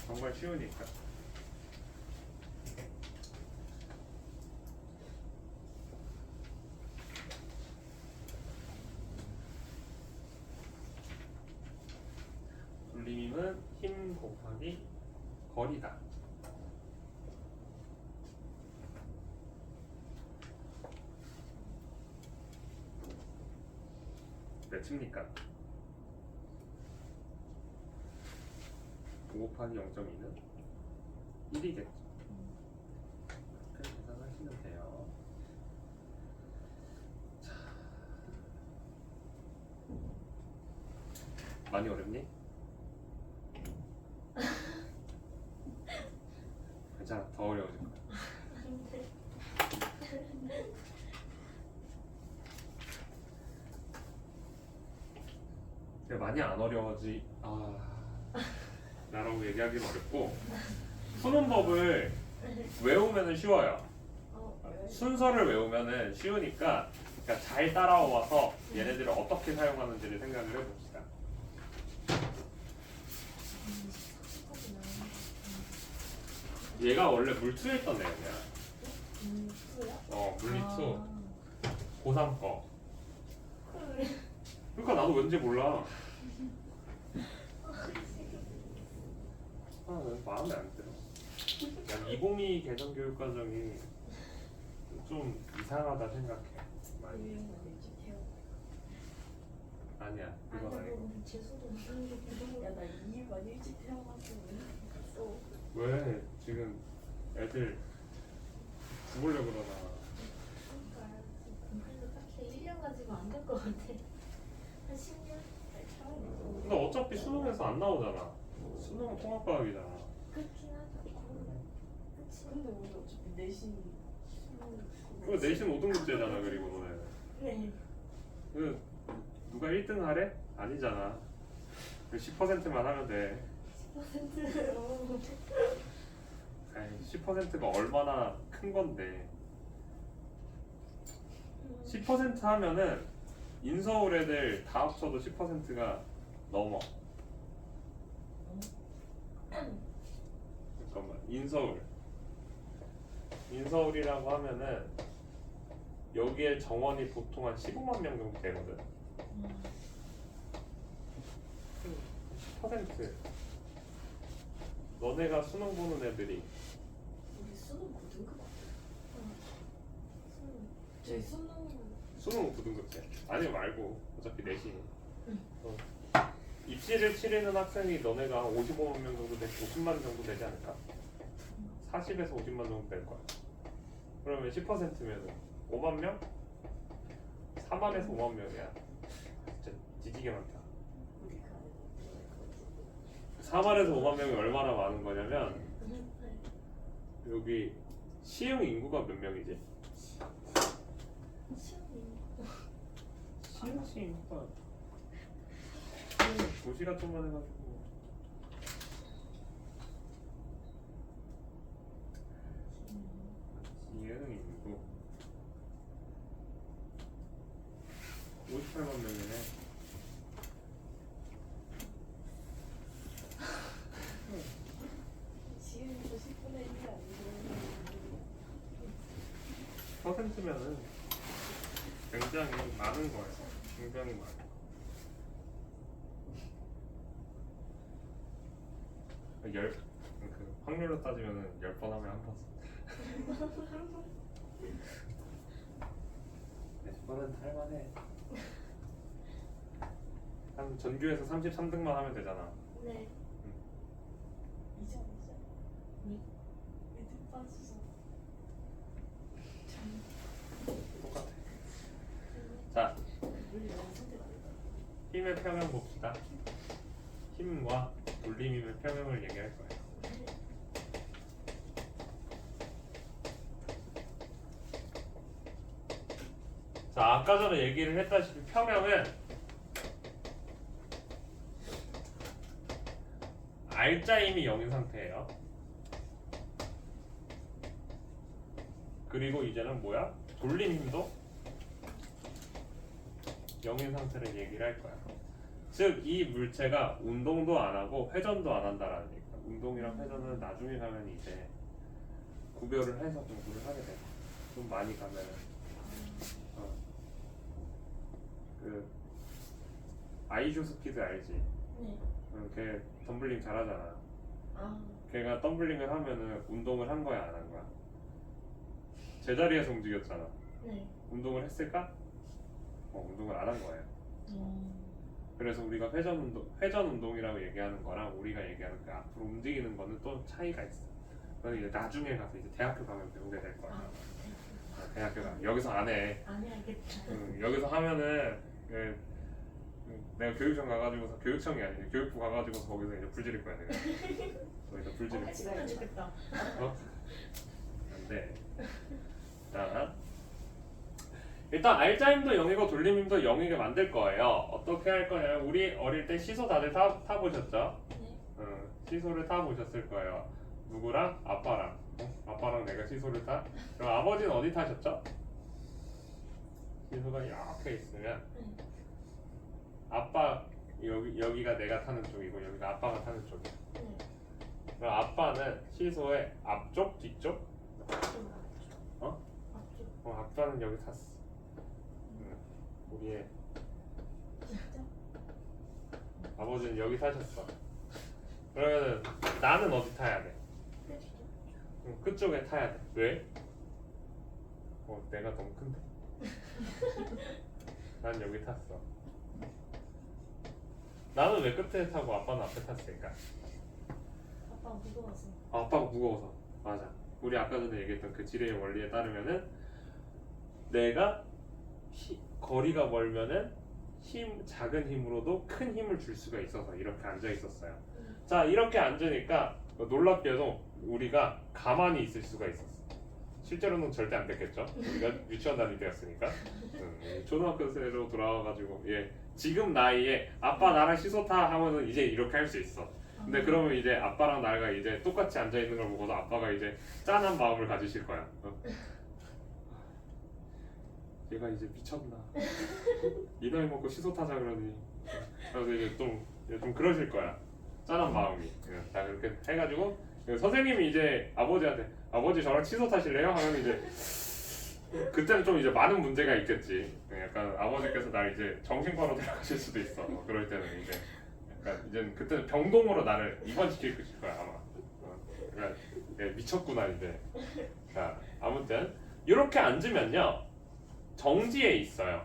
정말 쉬우니까. 돌림힘은 힘 곱하기 거리다. 몇입니까? 5 곱하기 0.2는 1이겠죠. 계산하시면 돼요. 자, 많이 어렵니? 괜찮아, 더 어려워질 거야. 많이 안 라고 얘기하기는 어렵고 푸는 법을 외우면은 쉬워요. 순서를 외우면은 쉬우니까 그러니까 잘 따라와서 얘네들을 어떻게 사용하는지를 생각을 해봅시다. 얘가 원래 물투에 있던 내용이야. 물리투 고3 거. 그러니까 나도 왠지 몰라. 마음에 안 들어. 난 202 개성교육과정이 좀 이상하다 생각해. 많이. 아니야, 그건 아니고. 야나 2일만 일찍 태어났으면 갔어. 왜 지금 애들 죽으려고 그러나. 그러니까 공부도 딱히 1년 가지고 안 될 것 같아. 한 10년? 근데 어차피 수능에서 안 나오잖아. 수능은 통합과학이잖아. 그렇긴 하죠. 그치. 근데 우리 어차피 내신 그거 내신 5등급제잖아. 그리고 너네. 네. 그 누가 1등 하래? 아니잖아. 10%만 하면 돼. 10%로. 10%가 얼마나 큰 건데. 10% 하면은 인서울 애들 다 합쳐도 10%가 넘어. 잠깐만, 인서울이라고 하면은 여기에 정원이 보통 한 15만 명 정도 되거든. 10%. 너네가 수능 보는 애들이 우리 수능 고등급 저희 수능 9등급제. 아니 말고 어차피 내신. 입시를 치르는 학생이 너네가 55만 명 정도 50만 정도 되지 않을까? 40에서 50만 정도 될 거야. 그러면 10%면 5만 명? 4만에서 5만 명이야. 진짜 뒤지게 많다. 우리 가는 거 4만에서 5만 명이 얼마나 많은 거냐면 여기 시흥 인구가 몇 명이지? 시흥시 인구가 도시가 좀만 해가지고 시흥 인구 58만 명이네. 지금도 10분의 1이 아니고 퍼센트면은 굉장히 많은 거예요. 굉장히 많은 거. 그 확률로 따지면은 10번 하면 한 번. 10번은 할만해. 한 전교에서 33등만 하면 되잖아. 네. 이전 네. 미드 빠지서 똑같아. 자, 물리 너무 선택 안 했다. 힘의 평형 봅시다. 힘과 돌림힘의 평형을 얘기할 거예요. 자, 아까 전에 얘기를 했다시피 평형은 R자임이 0인 상태예요. 그리고 이제는 뭐야? 돌림힘도 0인 상태를 얘기를 할 거야. 즉, 이 물체가 운동도 안 하고 회전도 안 한다라는 얘기야. 운동이랑 회전은 나중에 가면 이제 구별을 해서 공부를 하게 돼. 좀 많이 가면은. 그 아이쇼 스피드 알지? 네. 걔 덤블링 잘하잖아. 아. 걔가 덤블링을 하면은 운동을 한 거야, 안 한 거야? 제자리에서 움직였잖아. 네. 운동을 했을까? 운동을 안 한 거예요. 그래서 우리가 회전 운동이라고 얘기하는 거랑 우리가 얘기하는 그 앞으로 움직이는 거는 또 차이가 있어. 그건 이제 나중에 가서 이제 대학교 가면 배우게 될 거야. 아. 대학교 가 여기서 안 해. 안 해야겠다. 여기서 하면은 내가 교육청 가가지고서 교육청이 아니지 교육부 가가지고서 거기서 이제 불 지를 거야 내가. 거기서 불 지를 거야. 했으면 좋겠다. 안 돼. 자, 일단 R자임도 0이고 돌림힘도 0이게 만들 거예요. 어떻게 할 거냐면 우리 어릴 때 시소 다들 타보셨죠? 네. 시소를 타보셨을 거예요. 누구랑? 아빠랑. 아빠랑 내가 시소를 타? 그럼 아버지는 어디 타셨죠? 시소가 이렇게 있으면 네. 아빠 여기가 내가 타는 쪽이고 여기가 아빠가 타는 쪽이야. 네. 그럼 아빠는 시소의 앞쪽, 뒤쪽? 앞쪽. 어? 앞쪽. 아빠는 여기 탔어. 우리의 진짜? 아버지는 여기 타셨어. 그러면은 나는 어디 타야 돼? 끝이죠. 끝쪽에 타야 돼. 왜? 내가 너무 큰데. 난 여기 탔어. 나는 왜 끝에 타고 아빠는 앞에 탔을까? 아빠가 무거워서. 아빠가 무거워서. 맞아. 우리 아까 전에 얘기했던 그 지뢰의 원리에 따르면은 내가 거리가 멀면은 작은 힘으로도 큰 힘을 줄 수가 있어서 이렇게 앉아 있었어요. 자, 이렇게 앉으니까 놀랍게도 우리가 가만히 있을 수가 있었어. 실제로는 절대 안 됐겠죠. 우리가 유치원 다닐 때였으니까. 초등학교로 돌아와가지고 지금 나이에 아빠 나랑 시소타 하면은 이제 이렇게 할 수 있어. 근데 그러면 이제 아빠랑 나가 이제 똑같이 앉아 있는 걸 보고서 아빠가 이제 짠한 마음을 가지실 거야. 얘가 이제 미쳤나? 이 나이 먹고 시소 타자 그러니. 그래서 이제 좀 그러실 거야. 짠한 마음이. 자, 그렇게 해가지고 선생님이 이제 아버지한테 아버지 저랑 시소 타실래요? 하면 이제 그때는 좀 이제 많은 문제가 있겠지. 약간 아버지께서 날 이제 정신과로 데려가실 수도 있어. 그럴 때는 이제 약간 이제 그때는 병동으로 나를 입원시킬 거야 아마. 그러니까 미쳤구나 이제. 자, 아무튼 이렇게 앉으면요. 정지에 있어요.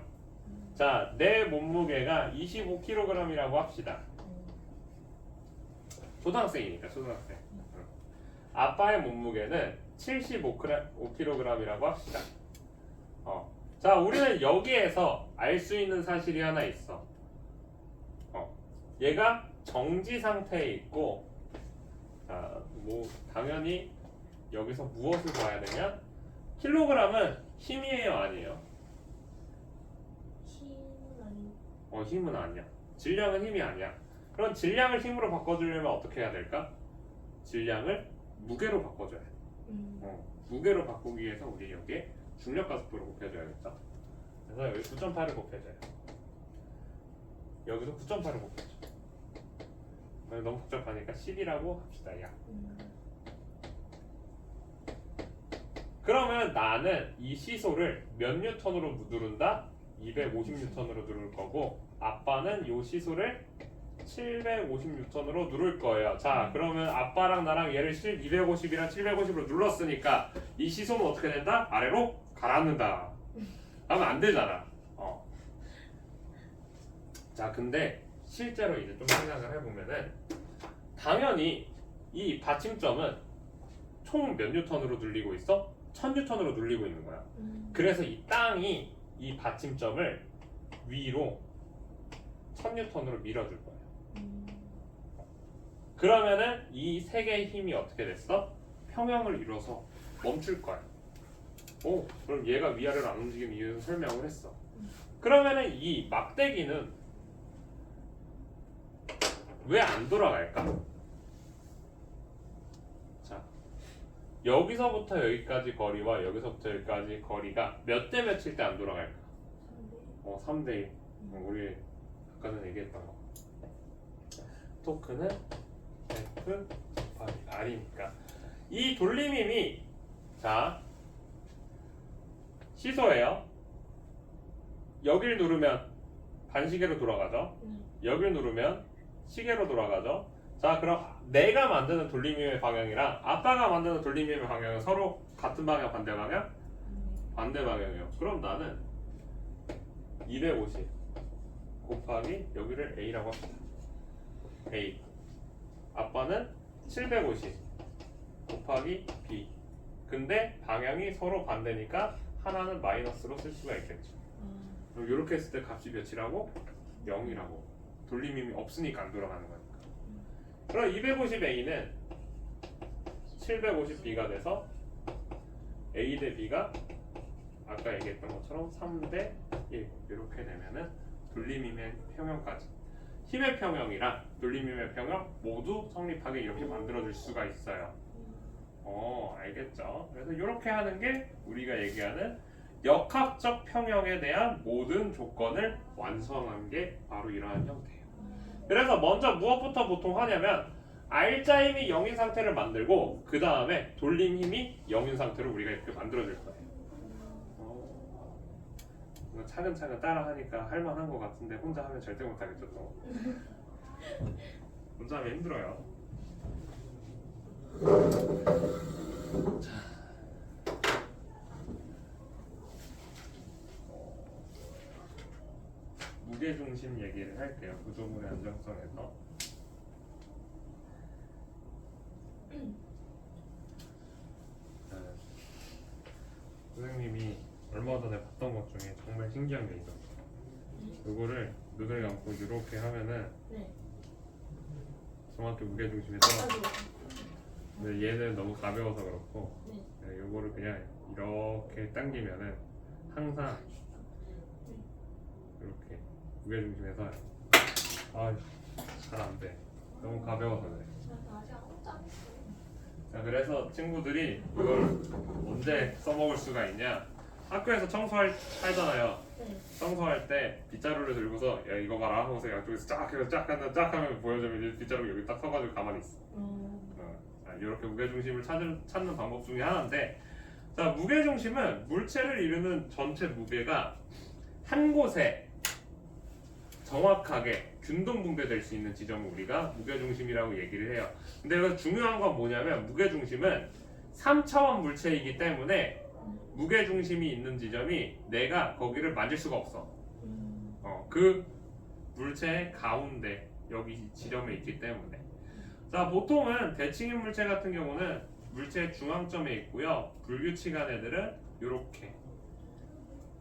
자, 내 몸무게가 25kg이라고 합시다. 초등학생이니까 초등학생. 아빠의 몸무게는 75kg이라고 합시다. 자, 우리는 여기에서 알 수 있는 사실이 하나 있어. 얘가 정지 상태에 있고, 자, 뭐 당연히 여기서 무엇을 봐야 되냐? 킬로그램은 힘이에요, 아니에요? 힘은 아닌. 힘은 아니야. 질량은 힘이 아니야. 그럼 질량을 힘으로 바꿔주려면 어떻게 해야 될까? 질량을 무게로 바꿔줘야 돼. 무게로 바꾸기 위해서 우리 여기에 중력가속도를 곱해줘야겠죠. 그래서 여기 9.8을 곱해줘요. 여기서 9.8을 곱해줘. 너무 복잡하니까 10이라고 합시다. 야. 그러면 나는 이 시소를 몇 뉴턴으로 누른다? 250뉴턴으로 누를 거고, 아빠는 이 시소를 750뉴턴으로 누를 거예요. 자, 그러면 아빠랑 나랑 얘를 250이랑 750으로 눌렀으니까 이 시소는 어떻게 된다? 아래로 가라앉는다. 하면 안 되잖아. 자, 근데 실제로 이제 좀 생각을 해보면은 당연히 이 받침점은 총 몇 뉴턴으로 눌리고 있어? 1000뉴턴으로 눌리고 있는 거야. 그래서 이 땅이 이 받침점을 위로 1000뉴턴으로 밀어줄 거야. 그러면은 이 세 개의 힘이 어떻게 됐어? 평형을 이뤄서 멈출 거야. 그럼 얘가 위아래로 안 움직이는 이유는 설명을 했어. 그러면은 이 막대기는 왜 안 돌아갈까? 자, 여기서부터 여기까지 거리와 여기서부터 여기까지 거리가 몇 대 몇일 때 안 돌아갈까? 3대 1. 우리 아까는 얘기했던 거. 토크는 F 곱하기 R이니까 이 돌림힘이, 자, 시소예요. 여길 누르면 반시계로 돌아가죠. 여길 누르면 시계로 돌아가죠. 자, 그럼 내가 만드는 돌림힘의 방향이랑 아빠가 만드는 돌림힘의 방향은 서로 같은 방향, 반대 방향? 반대 방향이에요. 그럼 나는 250 곱하기 여기를 A라고 합시다. A. 아빠는 750 곱하기 B. 근데 방향이 서로 반대니까 하나는 마이너스로 쓸 수가 있겠죠. 그럼 이렇게 했을 때 값이 몇이라고? 0이라고. 돌림힘이 없으니까 안 돌아가는 거니까. 그럼 250A는 750B가 돼서 A 대 B가 아까 얘기했던 것처럼 3대 1 이렇게 되면은 돌림힘의 평형까지, 힘의 평형이랑 돌림힘의 평형 모두 성립하게 이렇게 만들어줄 수가 있어요. 알겠죠? 그래서 이렇게 하는 게 우리가 얘기하는 역학적 평형에 대한 모든 조건을 완성한 게 바로 이러한 형태예요. 그래서 먼저 무엇부터 보통 하냐면 R자힘이 0인 상태를 만들고 그 다음에 돌림힘이 0인 상태를 우리가 이렇게 만들어줄 거예요. 차근차근 따라하니까 할만한 것 같은데 혼자 하면 절대 못하겠죠 또. 혼자 하면 힘들어요. 자, 무게중심 얘기를 할게요. 구조물의 안정성에서. 선생님이 얼마 전에 봤던 것 중에 정말 신기한 게 있었어. 이거를 눈을 감고 이렇게 하면은 정확히 무게중심에 떨어져. 근데 얘는 너무 가벼워서 그렇고 이거를 그냥 이렇게 당기면은 항상 이렇게 무게중심에서 잘 안 돼. 너무 가벼워서 그래. 아직 아무것도 안 했어요. 자, 그래서 친구들이 이걸 언제 써먹을 수가 있냐? 학교에서 하잖아요. 청소할 때 빗자루를 들고서 야 이거 봐라 하고서 양쪽에서 쫙 해서 쫙 하면 보여주면 이제 빗자루 여기 딱 서가지고 가만히 있어. 이렇게 무게중심을 찾는 방법 중에 하나인데, 자, 무게중심은 물체를 이루는 전체 무게가 한 곳에 정확하게 균등 분배될 수 있는 지점을 우리가 무게중심이라고 얘기를 해요. 근데 여기서 중요한 건 뭐냐면 무게중심은 3차원 물체이기 때문에 무게중심이 있는 지점이 내가 거기를 만질 수가 없어. 그 물체의 가운데 여기 지점에 있기 때문에. 자, 보통은 대칭인 물체 같은 경우는 물체의 중앙점에 있고요. 불규칙한 애들은 이렇게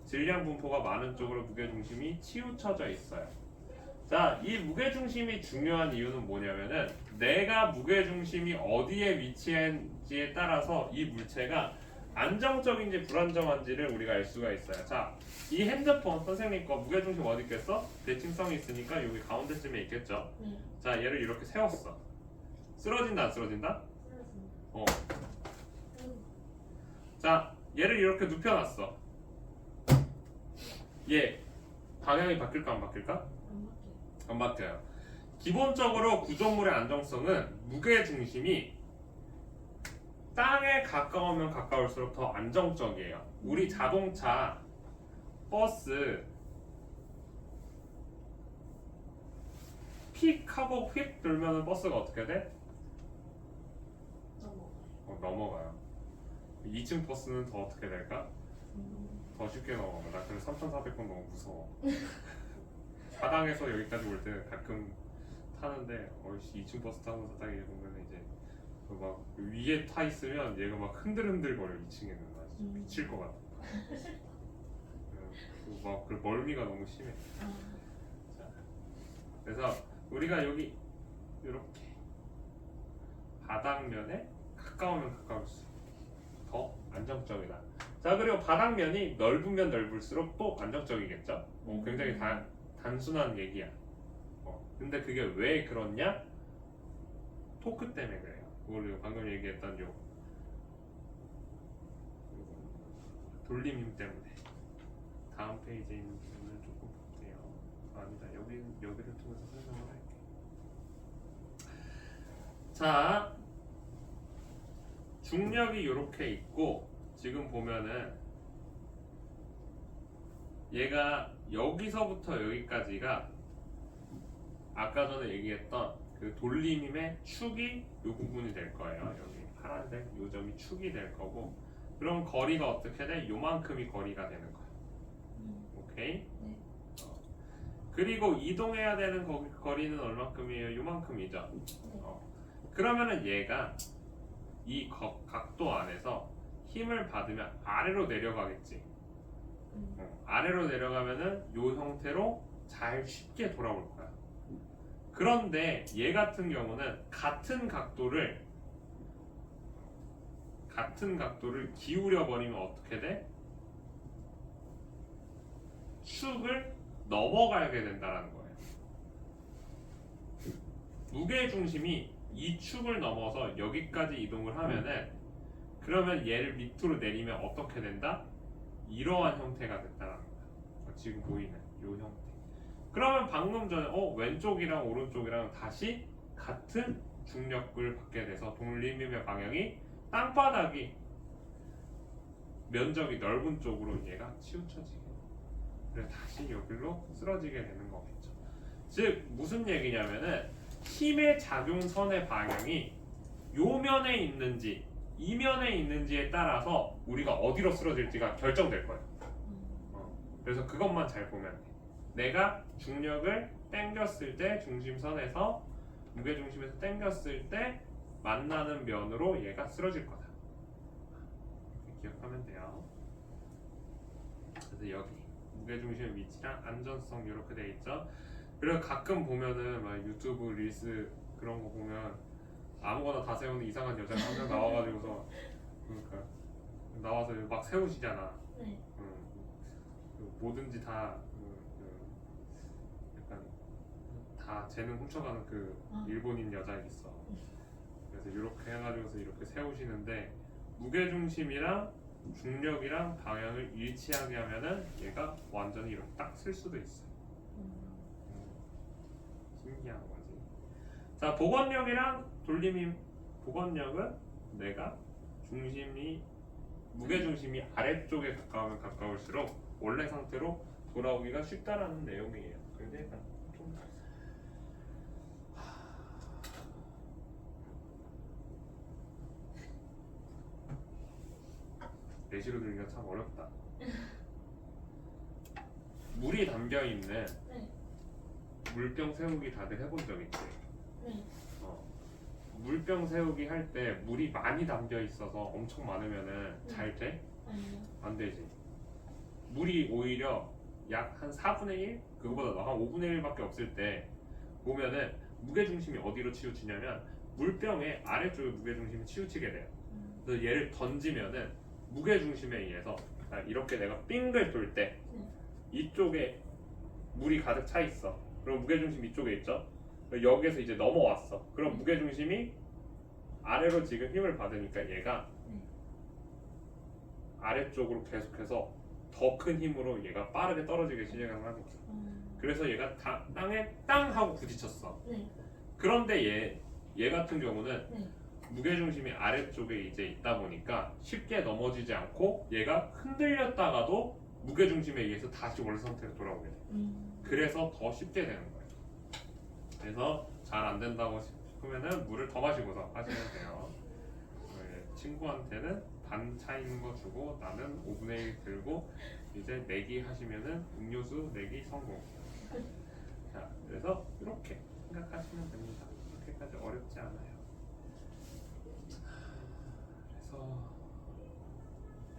질량 분포가 많은 쪽으로 무게중심이 치우쳐져 있어요. 자, 이 무게중심이 중요한 이유는 뭐냐면은 내가 무게중심이 어디에 위치한지에 따라서 이 물체가 안정적인지 불안정한지를 우리가 알 수가 있어요. 자, 이 핸드폰 선생님 거 무게중심 어디 있겠어? 대칭성이 있으니까 여기 가운데쯤에 있겠죠. 네. 자, 얘를 이렇게 세웠어. 쓰러진다 안 쓰러진다? 쓰러집니다. 어. 아이고. 자, 얘를 이렇게 눕혀놨어. 얘 방향이 바뀔까 안 바뀔까? 안 바뀌어요. 안 바뀌어요. 기본적으로 구조물의 안정성은 무게 중심이 땅에 가까우면 가까울수록 더 안정적이에요. 우리 자동차, 버스 픽 하고 휙 돌면 버스가 어떻게 돼? 넘어가요. 넘어가요. 2층 버스는 더 어떻게 될까? 더 쉽게 넘어가. 나 그래서 3,400번 너무 무서워. 사당에서 여기까지 올 때 가끔 타는데 어이씨 2층 버스 타면서 딱 이제 보면 이제 그 막 위에 타 있으면 얘가 막 흔들흔들 거려. 2층에는 나 진짜 미칠 것 같아. 막그 멀미가 너무 심해. 아, 자, 그래서 우리가 여기 이렇게 바닥면에 가까우면 가까울수록 더 안정적이다. 자, 그리고 바닥면이 넓으면 넓을수록 또 안정적이겠죠. 굉장히 단순한 얘기야. 근데 그게 왜 그렇냐? 토크 때문에 그래요. 그걸 방금 얘기했던 요 돌림 힘 때문에. 다음 페이지에 있는 부분을 조금 볼게요. 아니다, 여기를 통해서 설명을 할게. 자, 중력이 이렇게 있고 지금 보면은 얘가 여기서부터 여기까지가 아까 전에 얘기했던 그 돌림힘의 축이 요 부분이 될 거예요. 여기 파란색 요 점이 축이 될 거고, 그럼 거리가 어떻게 돼? 요만큼이 거리가 되는 거야. 오케이? 네. 그리고 이동해야 되는 거리는 얼마큼이에요? 요만큼이죠. 네. 그러면은 얘가 이 각도 안에서 힘을 받으면 아래로 내려가겠지. 아래로 내려가면은 요 형태로 잘 쉽게 돌아올 거야. 그런데 얘 같은 경우는 같은 각도를 기울여 버리면 어떻게 돼? 축을 넘어가게 된다는 거예요. 무게 중심이 이 축을 넘어서 여기까지 이동을 하면은, 그러면 얘를 밑으로 내리면 어떻게 된다? 이러한 형태가 된다는 거야. 지금 보이는 이 형태. 그러면 방금 전에 왼쪽이랑 오른쪽이랑 다시 같은 중력을 받게 돼서 돌림힘의 방향이 땅바닥이 면적이 넓은 쪽으로 얘가 치우쳐지게 돼. 그래서 다시 여기로 쓰러지게 되는 거겠죠. 즉 무슨 얘기냐면은 힘의 작용선의 방향이 요 면에 있는지 이 면에 있는지에 따라서 우리가 어디로 쓰러질지가 결정될 거예요. 그래서 그것만 잘 보면 돼. 내가 중력을 당겼을 때 중심선에서 무게중심에서 당겼을 때 만나는 면으로 얘가 쓰러질 거다. 이렇게 기억하면 돼요. 그래서 여기 무게중심의 위치랑 안전성 이렇게 돼 있죠. 그리고 가끔 보면은 막 유튜브 릴스 그런 거 보면 아무거나 다 세우는 이상한 여자가 한 명 나와가지고서 그러니까 나와서 막 세우시잖아. 네. 뭐든지 다 약간 다 재능 훔쳐가는 그 일본인 여자 있어. 그래서 이렇게 해가지고서 이렇게 세우시는데 무게중심이랑 중력이랑 방향을 일치하게 하면은 얘가 완전히 이렇게 딱 쓸 수도 있어. 신기한 거지. 자, 복원력이랑 돌림힘. 복원력은 내가 중심이 무게중심이 아래쪽에 가까우면 가까울수록 원래 상태로 돌아오기가 쉽다라는 내용이에요. 근데 약간 좀 내시로 들기가 참 어렵다. 물이 담겨 있는 네. 물병 세우기 다들 해본 적 있지? 네. 물병 세우기 할 때 물이 많이 담겨 있어서 엄청 많으면은 잘 돼? 아니요. 안 되지. 물이 오히려 약 한 4분의 1? 그거보다 한 5분의 1밖에 없을 때 보면은 무게중심이 어디로 치우치냐면 물병의 아래쪽에 무게중심이 치우치게 돼요. 그래서 얘를 던지면은 무게중심에 의해서 이렇게 내가 빙글 돌 때 이쪽에 물이 가득 차 있어. 그럼 무게중심 이쪽에 있죠. 여기에서 이제 넘어왔어. 그럼 무게중심이 아래로 지금 힘을 받으니까 얘가 아래쪽으로 계속해서 더 큰 힘으로 얘가 빠르게 떨어지게 진행을 하고 있어. 그래서 얘가 땅에 땅 하고 부딪혔어. 네. 그런데 얘 같은 경우는 네. 무게중심이 아래쪽에 이제 있다 보니까 쉽게 넘어지지 않고 얘가 흔들렸다가도 무게중심에 의해서 다시 원래 상태로 돌아오게 돼. 그래서 더 쉽게 되는 거예요. 그래서 잘 안 된다고 싶으면은 물을 더 마시고서 하시면 돼요. 친구한테는 반 차 있는 거 주고 나는 5분의 1 들고 이제 내기 하시면은 음료수 내기 성공. 자, 그래서 이렇게 생각하시면 됩니다. 그렇게까지 어렵지 않아요. 그래서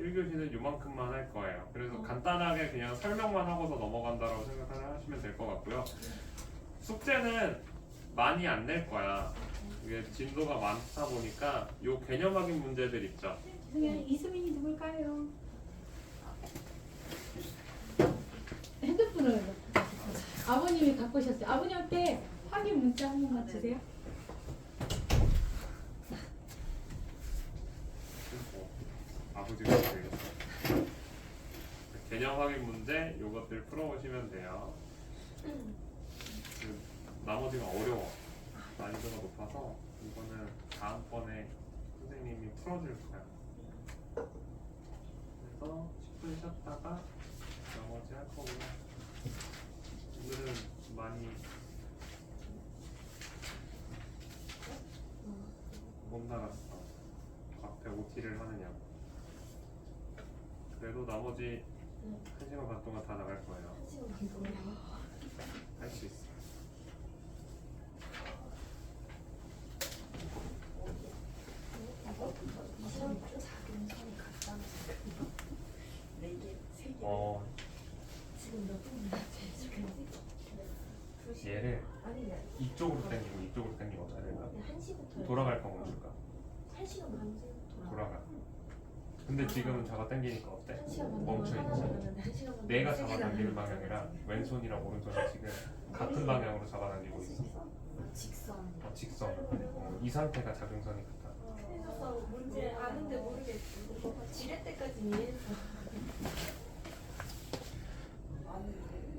1교시는 요만큼만 할 거예요. 그래서 간단하게 그냥 설명만 하고서 넘어간다라고 생각하시면 될 것 같고요. 숙제는 많이 안 낼 거야. 이게 진도가 많다 보니까 요 개념 확인 문제들 있죠. 죄송해요. 이수민이 누굴까요? 핸드폰을 아버님이 갖고 오셨어요. 아버님한테 확인 문자 한 번만 주세요. 아버지가 되겠어. 개념 확인 문제 요것들 풀어보시면 돼요. 나머지가 어려워. 난이도가 높아서 이거는 다음번에 선생님이 풀어줄 거야. 그래서 10분 쉬었다가 나머지 할 거고요. 오늘은 많이 못 나갔어. 앞에 OT를 하느냐고. 그래도 나머지 1시간 반 동안 다 나갈 거예요. 1시간 반 동안요? 할 수 있어. 작은 손이 갔다. 4개, 3개. 지금 몇 분이야? 지금까지? 얘를 아니, 이쪽으로 당기고 이쪽으로 당기고 어떻게 될까? 1시부터 돌아갈까 멈출까? 1시간 반쯤 돌아가. 근데 지금은 잡아 당기니까 어때? 1시간 반 멈춰있지. 내가 잡아 당기는 방향이랑 왼손이랑 오른손이 지금 같은 방향으로 잡아 당기고 있어. 직선. 직선. 이 상태가 작용선이 같아. 그래서 문제 아는데 모르겠지. 지렛 때까지 이해했어.